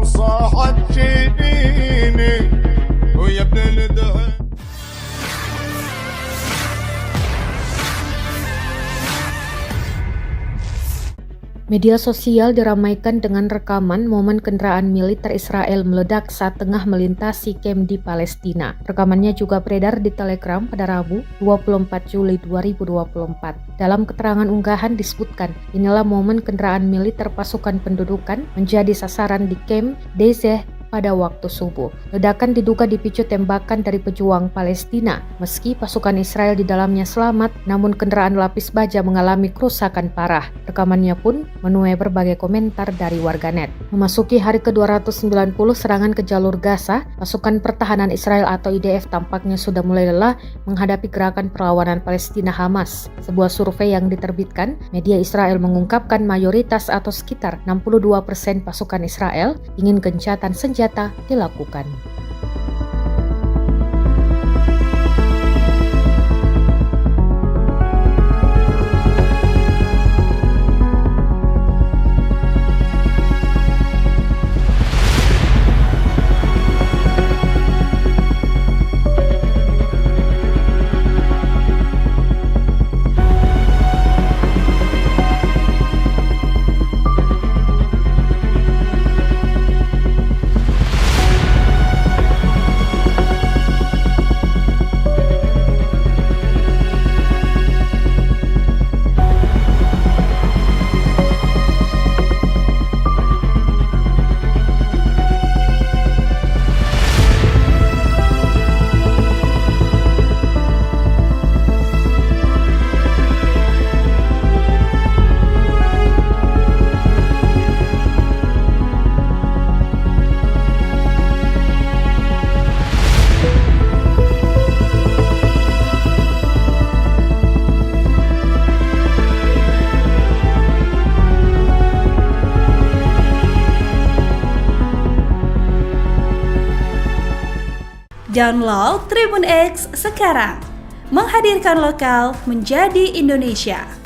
صاحت جبيني ويا ابن الدهر. Media sosial diramaikan dengan rekaman momen kendaraan militer Israel meledak saat tengah melintasi kamp di Palestina. Rekamannya juga beredar di Telegram pada Rabu 24 Juli 2024. Dalam keterangan unggahan disebutkan, inilah momen kendaraan militer pasukan pendudukan menjadi sasaran di kamp Dezeh pada waktu subuh. Ledakan diduga dipicu tembakan dari pejuang Palestina. Meski pasukan Israel di dalamnya selamat, namun kendaraan lapis baja mengalami kerusakan parah. Rekamannya pun menuai berbagai komentar dari warganet. Memasuki hari ke-290 serangan ke jalur Gaza, pasukan pertahanan Israel atau IDF tampaknya sudah mulai lelah menghadapi gerakan perlawanan Palestina Hamas. Sebuah survei yang diterbitkan, media Israel mengungkapkan mayoritas atau sekitar 62% pasukan Israel ingin gencatan senjata dilakukan. Download Tribun X sekarang, menghadirkan lokal menjadi Indonesia.